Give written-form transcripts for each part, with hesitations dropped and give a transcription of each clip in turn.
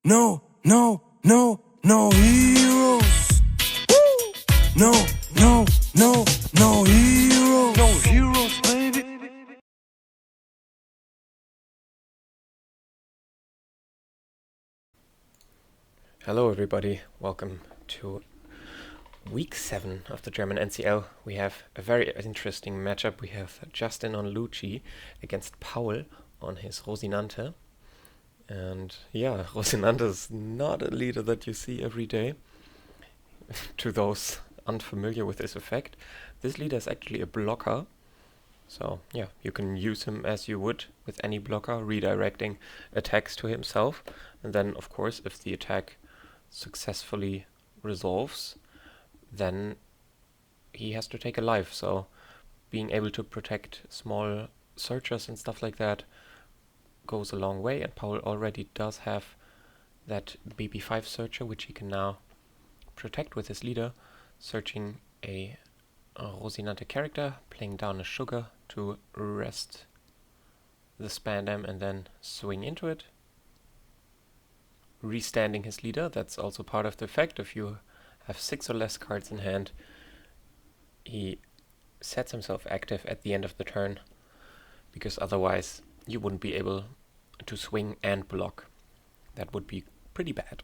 No heroes. No heroes. No heroes, baby. Hello everybody, welcome to week 7 of the German NCL. We have a very interesting matchup. We have Justin on Lucci against Paul on his Rosinante. And yeah, Rosinante is not a leader that you see every day. To those unfamiliar with this effect, this leader is actually a blocker. So yeah, you can use him as you would with any blocker, redirecting attacks to himself. And then of course, if the attack successfully resolves, then he has to take a life. So being able to protect small searchers and stuff like that goes a long way, and Paul already does have that BB5 searcher, which he can now protect with his leader, searching a Rosinante character, playing down a sugar to rest the Spandam and then swing into it. Restanding his leader, that's also part of the effect. If you have 6 or less cards in hand, he sets himself active at the end of the turn, because otherwise you wouldn't be able to swing and block. That would be pretty bad.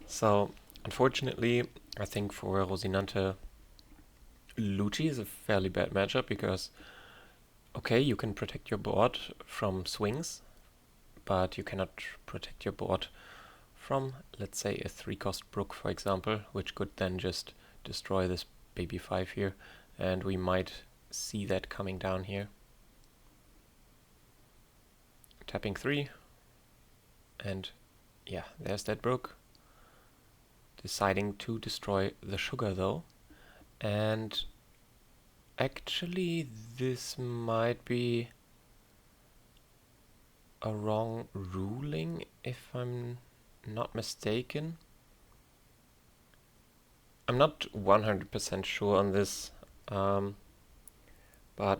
So unfortunately, I think for Rosinante, Lucci is a fairly bad matchup, because okay, you can protect your board from swings, but you cannot protect your board from, let's say, a 3-cost Brook, for example, which could then just destroy this baby 5 here, and we might see that coming down here. Tapping 3, and yeah, there's that Brook. Deciding to destroy the sugar though, and actually this might be a wrong ruling if I'm not mistaken. I'm not 100% sure on this, but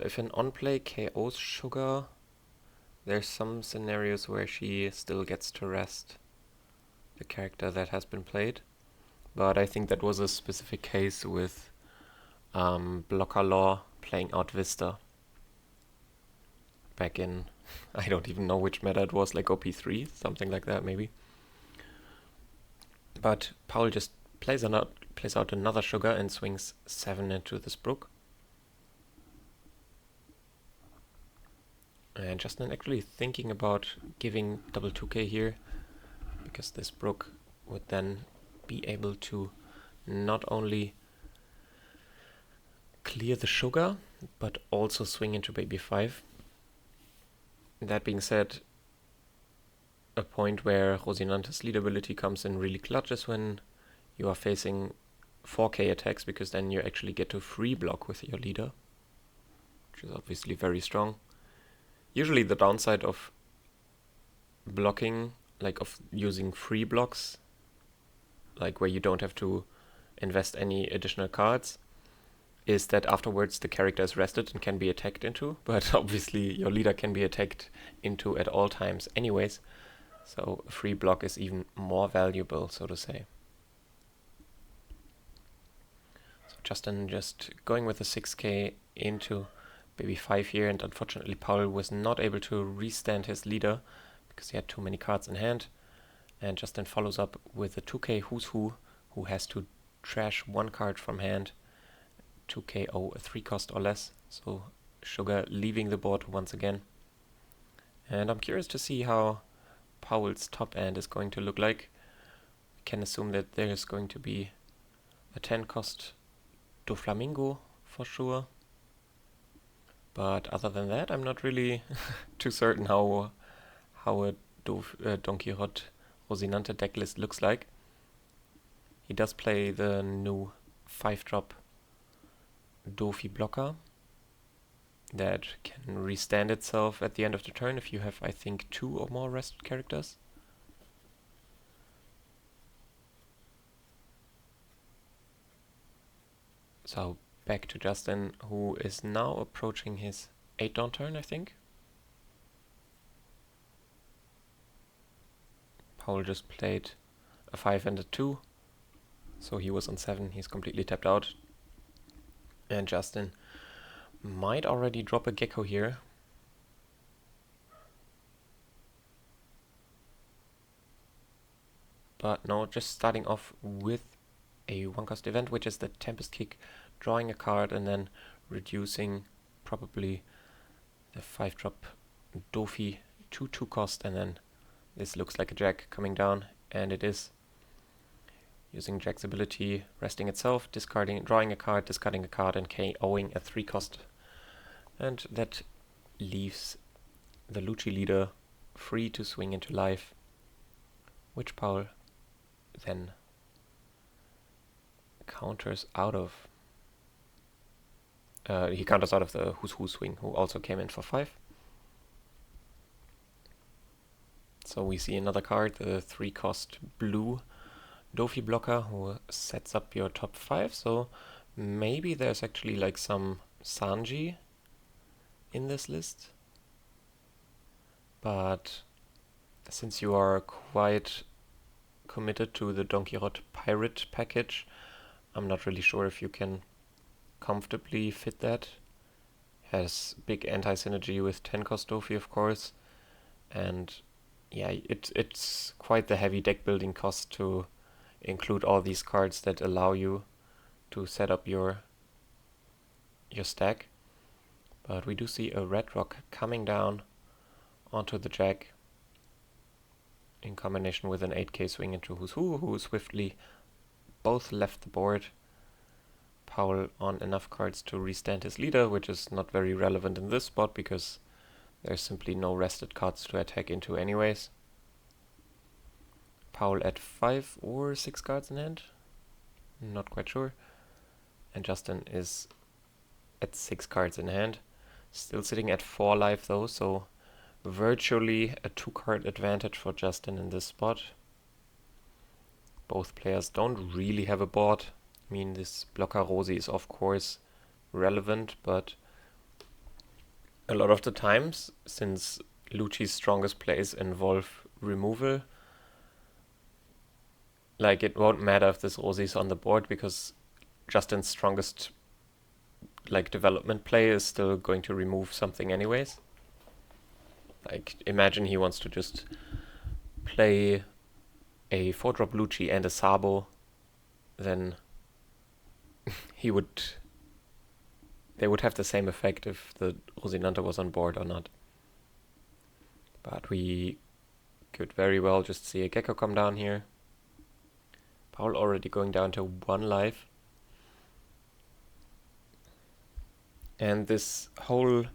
if an on-play KOs sugar, there's some scenarios where she still gets to rest the character that has been played. But I think that was a specific case with Blocker Law playing out Vista back in, I don't even know which meta it was, like OP-03, something like that maybe. But Paul just plays out another sugar and swings 7 into this Brook. And Justin actually thinking about giving double 2k here, because this Brook would then be able to not only clear the sugar, but also swing into baby 5. That being said, a point where Rosinante's leadability comes in really clutch is when you are facing 4k attacks, because then you actually get to free block with your leader, which is obviously very strong. Usually the downside of blocking, like of using free blocks, like where you don't have to invest any additional cards, is that afterwards the character is rested and can be attacked into, but obviously your leader can be attacked into at all times anyways, so a free block is even more valuable, so to say. So Justin just going with a 6k into baby 5 here, and unfortunately Paul was not able to restand his leader because he had too many cards in hand, and Justin follows up with a 2k Who's Who has to trash 1 card from hand to KO a 3-cost or less, so sugar leaving the board once again. And I'm curious to see how Paul's top end is going to look like. We can assume that there is going to be a 10-cost Doflamingo for sure. But other than that, I'm not really too certain how a Don Quixote Rosinante decklist looks like. He does play the new 5-drop Dofi blocker that can restand itself at the end of the turn if you have, I think, 2 or more rested characters. So back to Justin, who is now approaching his 8-down turn, I think. Paul just played a 5 and a 2, so he was on 7. He's completely tapped out. And Justin might already drop a gecko here. But no, just starting off with a one-cost event, which is the Tempest Kick, drawing a card and then reducing probably the 5-drop Dofi to 2-cost, and then this looks like a jack coming down, and it is. Using Jack's ability, resting itself, discarding, drawing a card, discarding a card, and KOing a 3-cost. And that leaves the Lucci leader free to swing into life, which Paul then counters out of. He counters out of the Who's Who swing, who also came in for 5. So we see another card, the 3-cost blue Dofi blocker, who sets up your top 5. So maybe there's actually like some Sanji in this list. But since you are quite committed to the Don Quixote pirate package, I'm not really sure if you can comfortably fit that. Has big anti-synergy with 10-cost Dofi, of course, and yeah, it's quite the heavy deck building cost to include all these cards that allow you to set up your stack. But we do see a red rock coming down onto the jack in combination with an 8k swing into Who's who swiftly both left the board. Paul on enough cards to restand his leader, which is not very relevant in this spot because there's simply no rested cards to attack into anyways. Paul at 5 or 6 cards in hand, not quite sure. And Justin is at 6 cards in hand, still sitting at 4 life though, so virtually a 2-card advantage for Justin in this spot. Both players don't really have a board. I mean, this blocker Rosie is of course relevant, but a lot of the times, since Lucci's strongest plays involve removal, like it won't matter if this Rosie is on the board because Justin's strongest like development play is still going to remove something anyways. Like imagine he wants to just play a 4-drop Lucci and a Sabo, then they would have the same effect if the Rosinante was on board or not. But we could very well just see a Gecko come down here. Paul already going down to 1 life. And this whole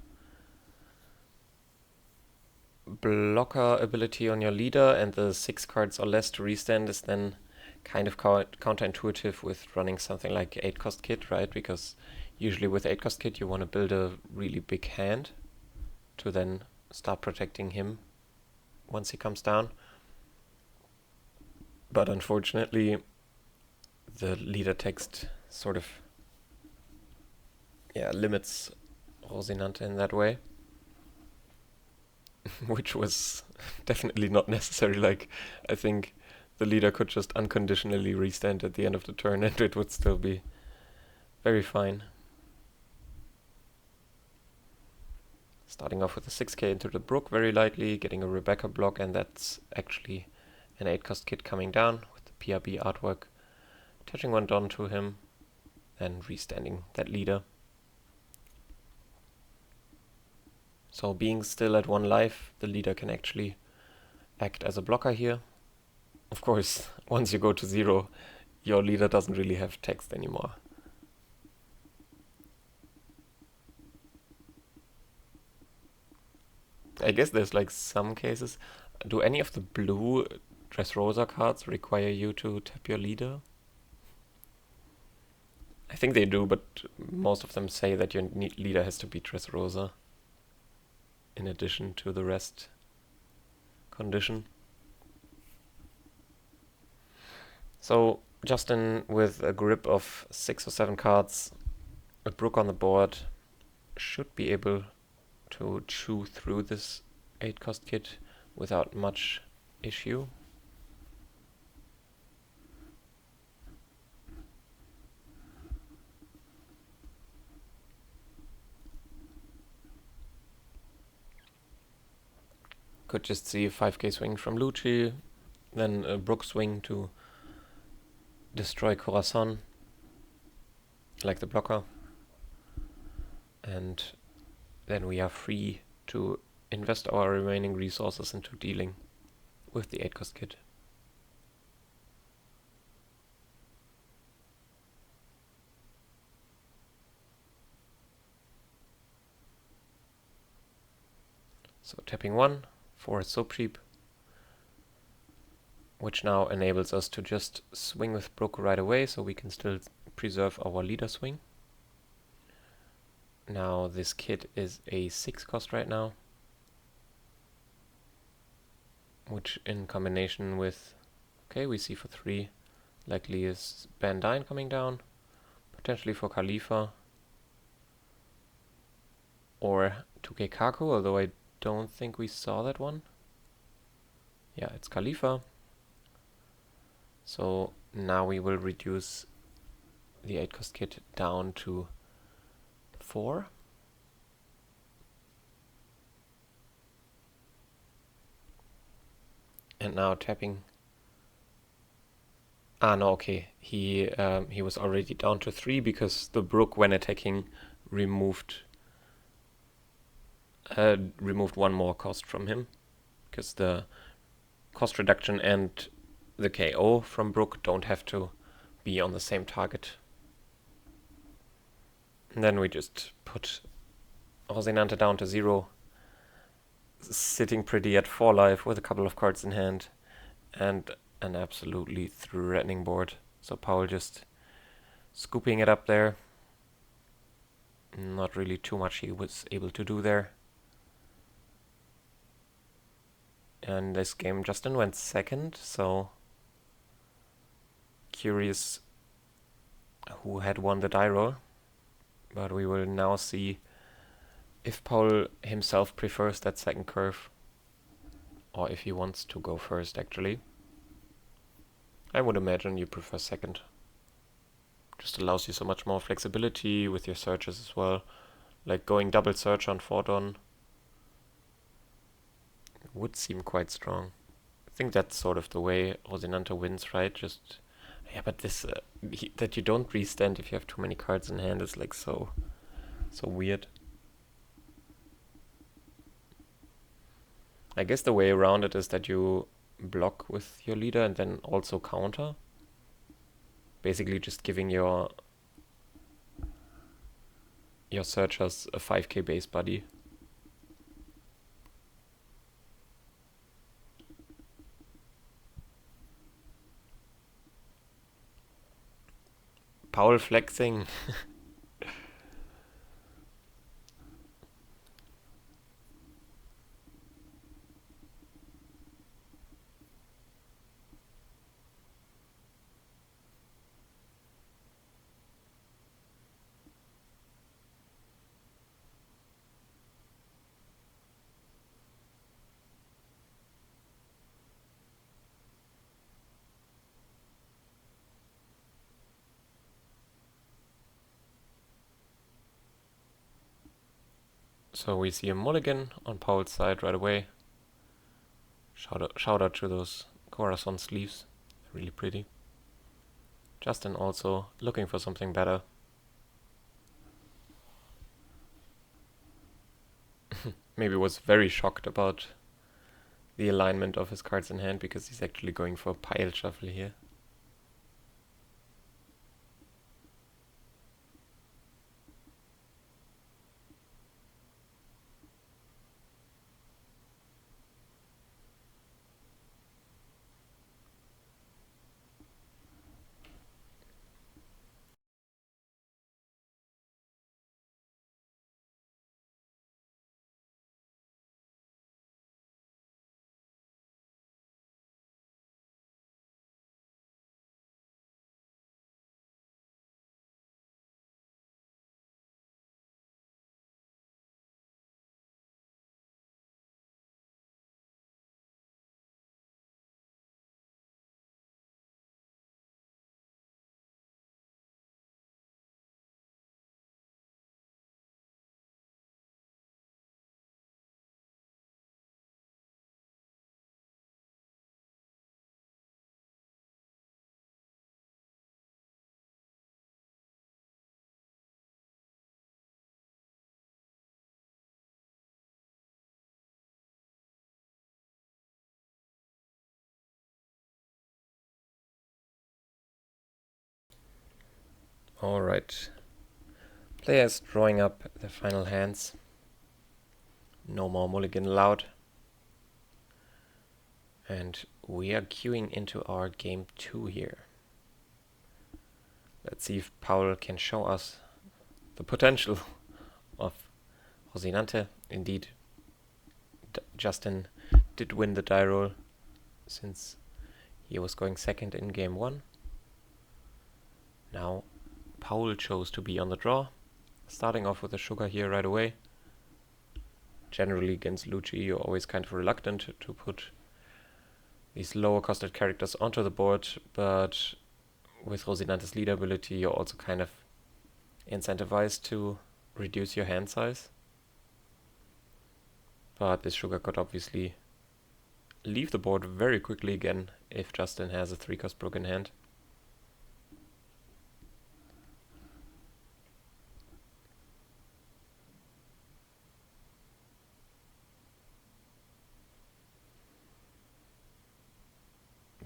blocker ability on your leader and the 6 cards or less to restand is then kind of counterintuitive with running something like 8-cost kit, right? Because usually with 8-cost kit you want to build a really big hand to then start protecting him once he comes down. But unfortunately the leader text sort of limits Rosinante in that way. Which was definitely not necessary. Like, I think the leader could just unconditionally restand at the end of the turn and it would still be very fine. Starting off with a 6k into the brook, very likely, getting a Rebecca block, and that's actually an 8-cost kit coming down with the PRB artwork, attaching 1 Don to him, and restanding that leader. So being still at 1 life, the leader can actually act as a blocker here. Of course, once you go to 0, your leader doesn't really have text anymore. I guess there's like some cases. Do any of the blue Dressrosa cards require you to tap your leader? I think they do, but most of them say that your leader has to be Dressrosa in addition to the rest condition. So Justin with a grip of 6 or 7 cards, a brook on the board, should be able to chew through this 8-cost kit without much issue. Could just see a 5k swing from Lucci, then a Brook swing to destroy Corazon, like the blocker. And then we are free to invest our remaining resources into dealing with the 8-cost kit. So tapping 1 for so cheap, which now enables us to just swing with Brook right away, so we can still preserve our leader swing. Now this kit is a 6-cost right now, which in combination with, okay, we see for 3, likely is Bandine coming down, potentially for Khalifa, or 2k Kaku, although I don't think we saw that one. Yeah, it's Khalifa. So now we will reduce the 8-cost kit down to 4. And now tapping. Ah, no, okay. He was already down to 3 because the Brook, when attacking, removed one more cost from him, because the cost reduction and the KO from Brook don't have to be on the same target. And then we just put Rosinante down to 0, sitting pretty at 4 life with a couple of cards in hand and an absolutely threatening board. So Paul just scooping it up there. Not really too much he was able to do there. And this game Justin went second, so curious who had won the die roll. But we will now see if Paul himself prefers that second curve, or if he wants to go first actually. I would imagine you prefer second. Just allows you so much more flexibility with your searches as well. Like going double search on Fordon would seem quite strong. I think that's sort of the way Rosinante wins, right? Just, yeah, but this that you don't restand if you have too many cards in hand is like so weird. I guess the way around it is that you block with your leader and then also counter. Basically just giving your searchers a 5k base buddy. Paul flexing. So we see a mulligan on Paul's side right away. Shout out to those Corazon sleeves, really pretty. Justin also looking for something better. Maybe was very shocked about the alignment of his cards in hand, because he's actually going for a pile shuffle here. Alright. Players drawing up their final hands. No more mulligan allowed. And we are queuing into our game 2 here. Let's see if Paul can show us the potential of Rosinante. Indeed, Justin did win the die roll since he was going second in game 1. Now Paul chose to be on the draw, starting off with a sugar here right away. Generally against Lucci you're always kind of reluctant to put these lower costed characters onto the board, but with Rosinante's leader ability you're also kind of incentivized to reduce your hand size. But this sugar could obviously leave the board very quickly again if Justin has a 3-cost broken hand.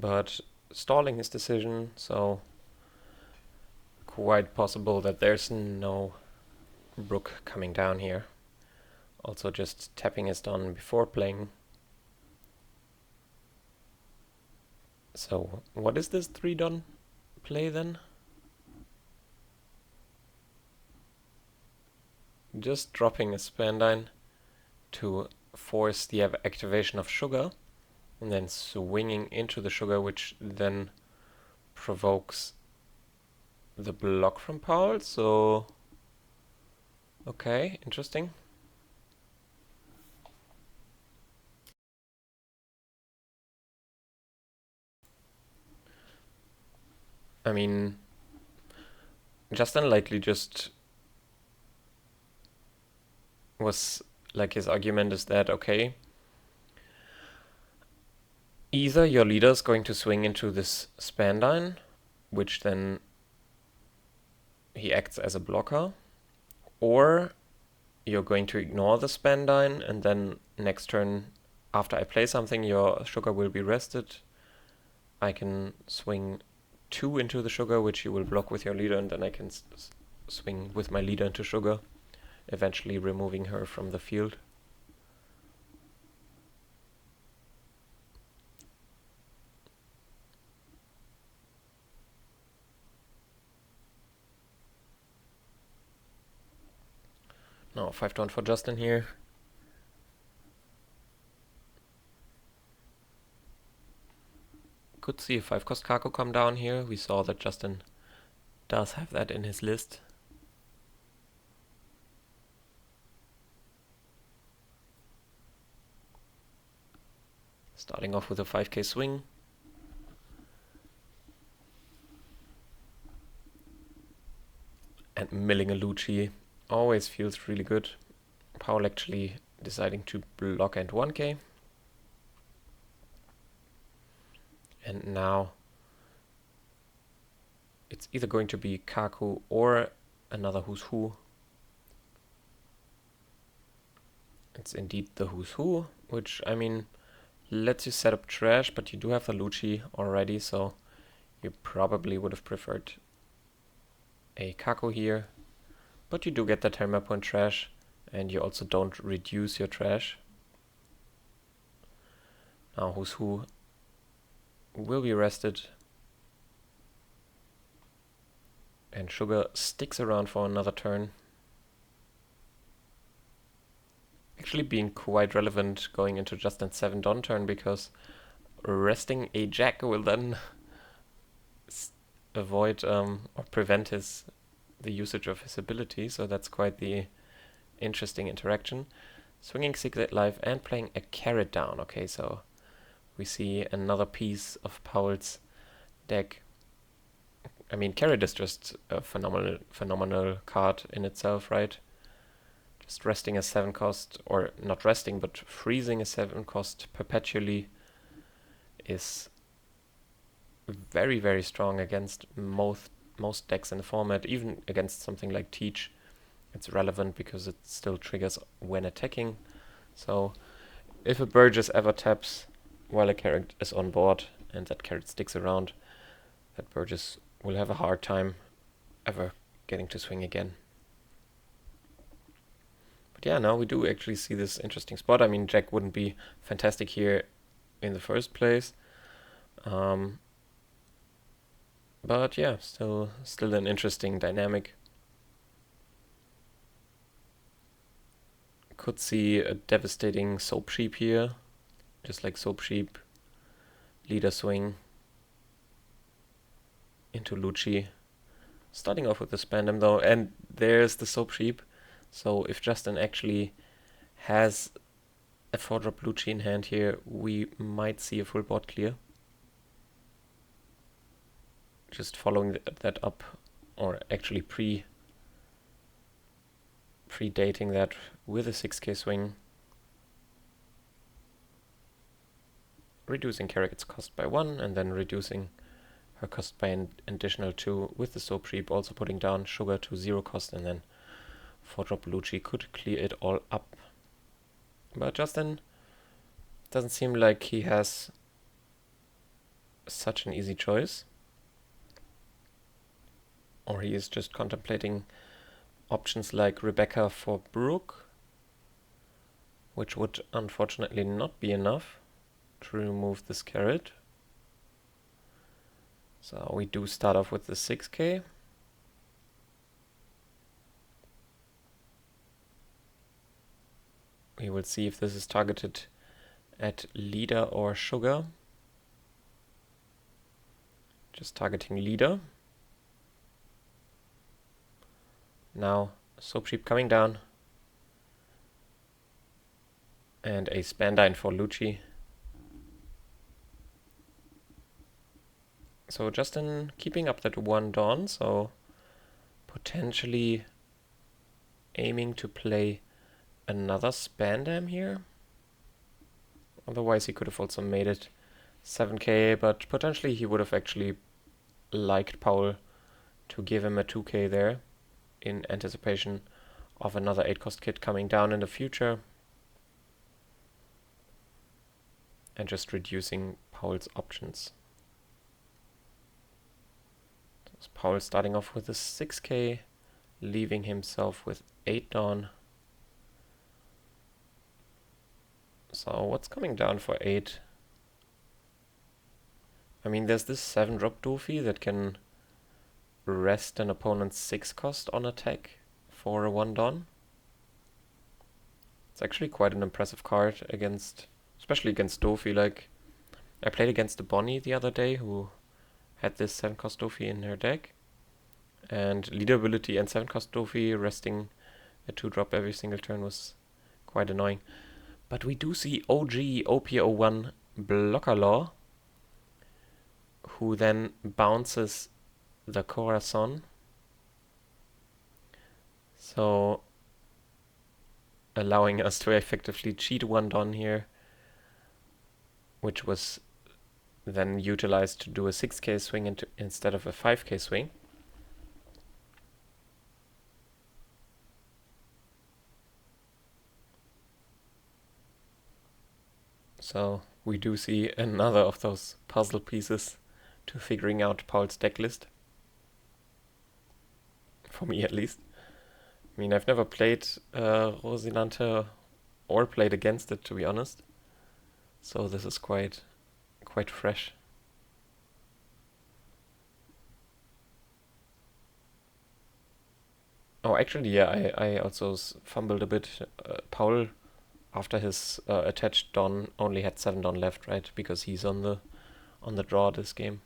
But stalling his decision, so quite possible that there's no rook coming down here. Also just tapping his Don before playing. So what is this 3 Don play then? Just dropping a Spandine to force the activation of sugar, and then swinging into the sugar, which then provokes the block from Paul. So okay, interesting. I mean, Justin likely just was like, his argument is that, okay, either your leader is going to swing into this Spandine, which then he acts as a blocker, or you're going to ignore the Spandine, and then next turn, after I play something, your sugar will be rested. I can swing 2 into the sugar, which you will block with your leader, and then I can swing with my leader into sugar, eventually removing her from the field. Now 5 down for Justin here. Could see a 5-cost Kako come down here. We saw that Justin does have that in his list. Starting off with a 5k swing. And milling a Lucci always feels really good. Paul actually deciding to block and 1k. And now it's either going to be Kaku or another Who's Who. It's indeed the Who's Who, which, I mean, lets you set up trash, but you do have the Lucci already, so you probably would have preferred a Kaku here. But you do get the Terma point trash, and you also don't reduce your trash. Now Who's Who will be rested, and sugar sticks around for another turn. Actually being quite relevant going into Justin's 7 Don turn, because resting a Jack will then avoid or prevent the usage of his ability, so that's quite the interesting interaction. Swinging 6-8 life and playing a carrot down. Okay, so we see another piece of Paul's deck. I mean, carrot is just a phenomenal card in itself, right? Just resting a 7-cost, or not resting, but freezing a 7-cost perpetually is very, very strong against most decks in the format. Even against something like Teach, it's relevant because it still triggers when attacking. So if a Burgess ever taps while a carrot is on board and that carrot sticks around, that Burgess will have a hard time ever getting to swing again. But yeah, now we do actually see this interesting spot. I mean, Jack wouldn't be fantastic here in the first place. But yeah, still an interesting dynamic. Could see a devastating Soap Sheep here. Just like Soap Sheep, leader swing into Lucci. Starting off with the Spandam though, and there's the Soap Sheep. So if Justin actually has a 4-drop Lucci in hand here, we might see a full board clear. Just following that up, or actually predating that with a 6k swing. Reducing Kerrigan's cost by 1, and then reducing her cost by an additional 2 with the Soap Sheep, also putting down Sugar to 0 cost, and then 4-drop Lucci could clear it all up. But Justin doesn't seem like he has such an easy choice. Or he is just contemplating options like Rebecca for Brooke, which would unfortunately not be enough to remove this carrot. So we do start off with the 6k. We will see if this is targeted at leader or Sugar. Just targeting leader. Now Soap Sheep coming down. And a Spandine for Lucci. So Justin keeping up that 1 Dawn, so potentially aiming to play another Spandam here. Otherwise he could have also made it 7k, but potentially he would have actually liked Paul to give him a 2k there in anticipation of another 8-cost kit coming down in the future. And just reducing Paul's options. So Paul starting off with a 6k, leaving himself with 8 Dawn. So what's coming down for 8? I mean, there's this 7-drop Doofy that can rest an opponent's 6 cost on attack for a 1 Dawn. It's actually quite an impressive card against, especially against Doofy. Like, I played against the Bonnie the other day who had this 7-cost Doofy in her deck. And leader ability and 7-cost Doofy resting a 2-drop every single turn was quite annoying. But we do see OG OP-01 Blocker Law, who then bounces the Corazon. So allowing us to effectively cheat 1 Dawn here, which was then utilized to do a 6k swing instead of a 5k swing. So we do see another of those puzzle pieces to figuring out Paul's deck list. For me at least. I mean, I've never played Rosinante or played against it, to be honest. So this is quite fresh. Oh, actually, yeah, I also fumbled a bit. Paul, after his attached Dawn, only had 7 Dawn left, right? Because he's on the draw this game.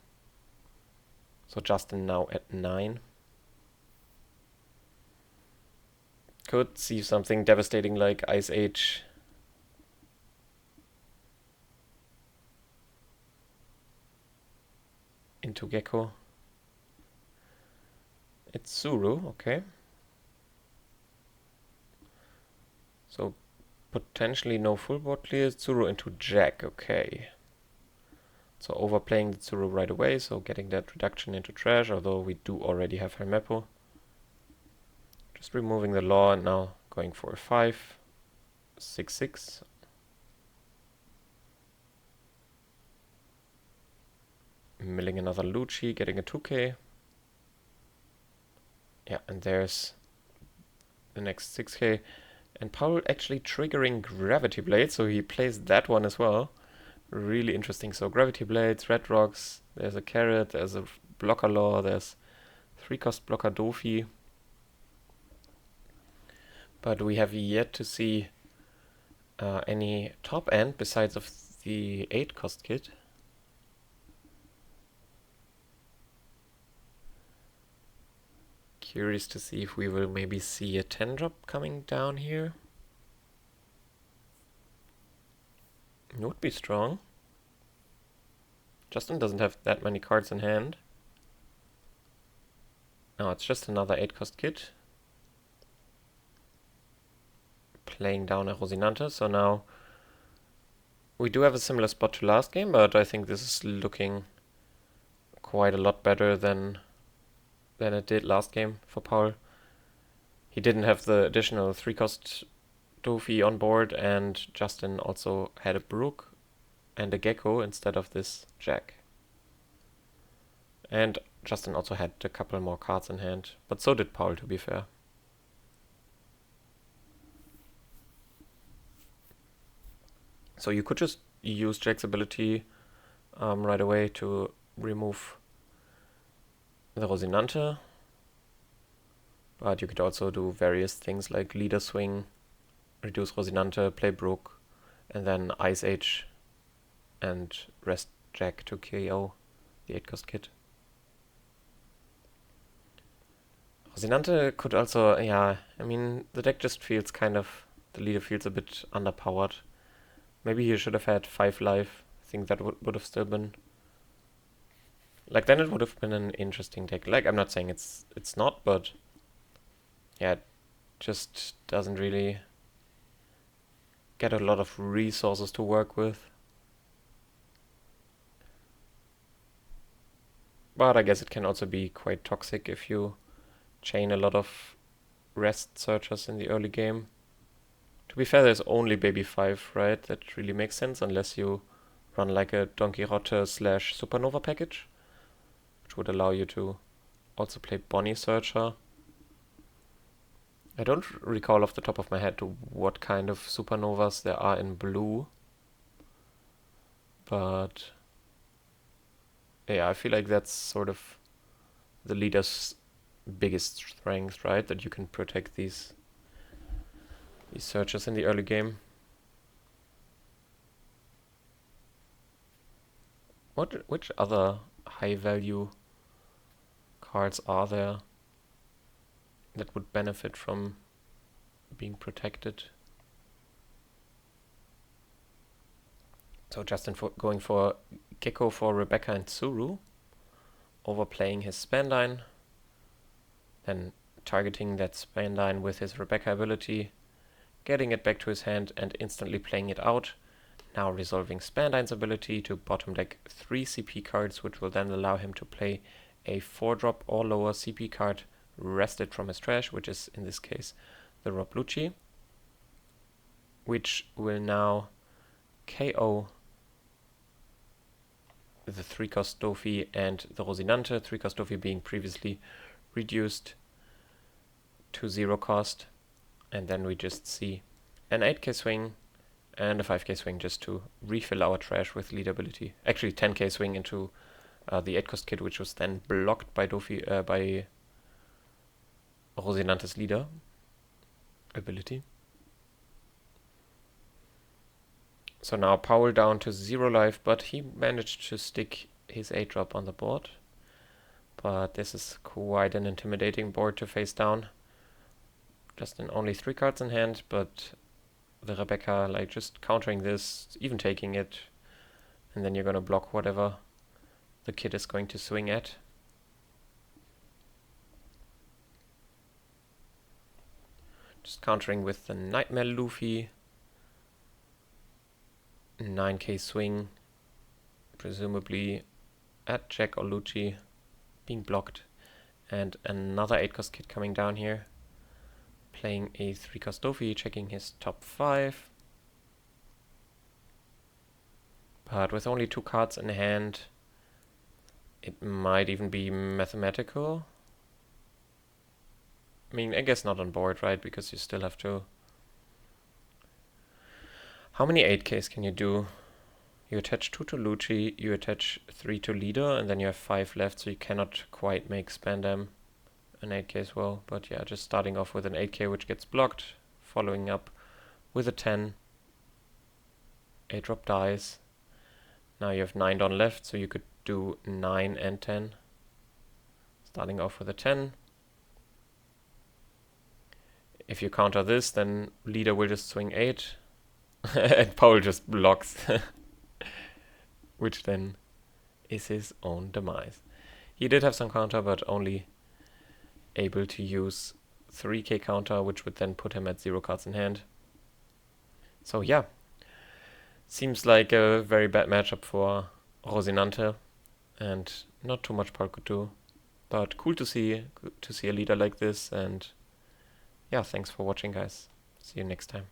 So Justin now at 9. Could see something devastating like Ice Age. Into Gecko. It's Zuru, okay. So potentially no full board clear. Zuru into Jack, okay. So overplaying the Zuru right away, so getting that reduction into trash, although we do already have her Mepo. Just removing the law and now going for a 5, 6, 6. Milling another Lucci, getting a 2k. Yeah, and there's the next 6k. And Paul actually triggering Gravity Blade, so he plays that one as well. Really interesting. So Gravity Blades, Red Rocks, there's a Carrot, there's a Blocker Law, there's 3-cost Blocker Dofi. But we have yet to see any top end besides of the 8-cost kit. Curious to see if we will maybe see a 10-drop coming down here. It would be strong. Justin doesn't have that many cards in hand. No, it's just another 8-cost kit. Playing down a Rosinante, so now we do have a similar spot to last game, but I think this is looking quite a lot better than it did last game for Paul. He didn't have the additional 3-cost Dofi on board, and Justin also had a Brook and a Gecko instead of this Jack. And Justin also had a couple more cards in hand, but so did Paul, to be fair. So you could just use Jack's ability right away to remove the Rosinante, but you could also do various things like Leader Swing, reduce Rosinante, play Brook, and then Ice Age and rest Jack to KO the 8-cost kit. Rosinante could also, yeah, I mean, the deck just feels the leader feels a bit underpowered. Maybe he should have had 5 life. I think that would have still been... Like, then it would have been an interesting deck. Like, I'm not saying it's not, but... Yeah, it just doesn't really get a lot of resources to work with. But I guess it can also be quite toxic if you chain a lot of rest searchers in the early game. To be fair, there's only Baby 5, right? That really makes sense, unless you run like a Don Quixote / Supernova package, which would allow you to also play Bonnie Searcher. I don't recall off the top of my head what kind of Supernovas there are in blue, but yeah, I feel like that's sort of the leader's biggest strength, right? That you can protect these searches in the early game. Which other high value cards are there that would benefit from being protected? So Justin going for Gecko for Rebecca and Tsuru, overplaying his Spandine, then targeting that Spandine with his Rebecca ability, getting it back to his hand and instantly playing it out. Now resolving Spandine's ability to bottom deck 3 CP cards, which will then allow him to play a 4-drop or lower CP card rested from his trash, which is in this case the Rob Lucci, which will now KO the 3-cost Dofi and the Rosinante, 3-cost Dofi being previously reduced to 0 cost. And then we just see an 8k swing and a 5k swing just to refill our trash with lead ability. Actually 10k swing into the 8-cost kit, which was then blocked by by Rosinante's leader ability. So now Powell down to 0 life, but he managed to stick his 8-drop on the board. But this is quite an intimidating board to face down. Justin only 3 cards in hand, but the Rebecca, like, just countering this, even taking it, and then you're gonna block whatever the kid is going to swing at. Just countering with the Nightmare Luffy. 9k swing, presumably at Jack or Lucci, being blocked. And another 8-cost kid coming down here. Playing a 3-cost Dofi, checking his top 5. But with only 2 cards in hand, it might even be mathematical. I mean, I guess not on board, right? Because you still have to... How many 8Ks can you do? You attach 2 to Lucci, you attach 3 to leader, and then you have 5 left, so you cannot quite make Spandam an 8K as well. But yeah, just starting off with an 8K which gets blocked, following up with a 10. 8 drop dies. Now you have 9 Don left, so you could do 9 and 10. Starting off with a 10. If you counter this, then leader will just swing 8. And Paul just blocks. Which then is his own demise. He did have some counter, but only able to use 3k counter, which would then put him at 0 cards in hand. So yeah, seems like a very bad matchup for Rosinante, and not too much Paul could do. But cool to see a leader like this, and yeah, thanks for watching, guys. See you next time.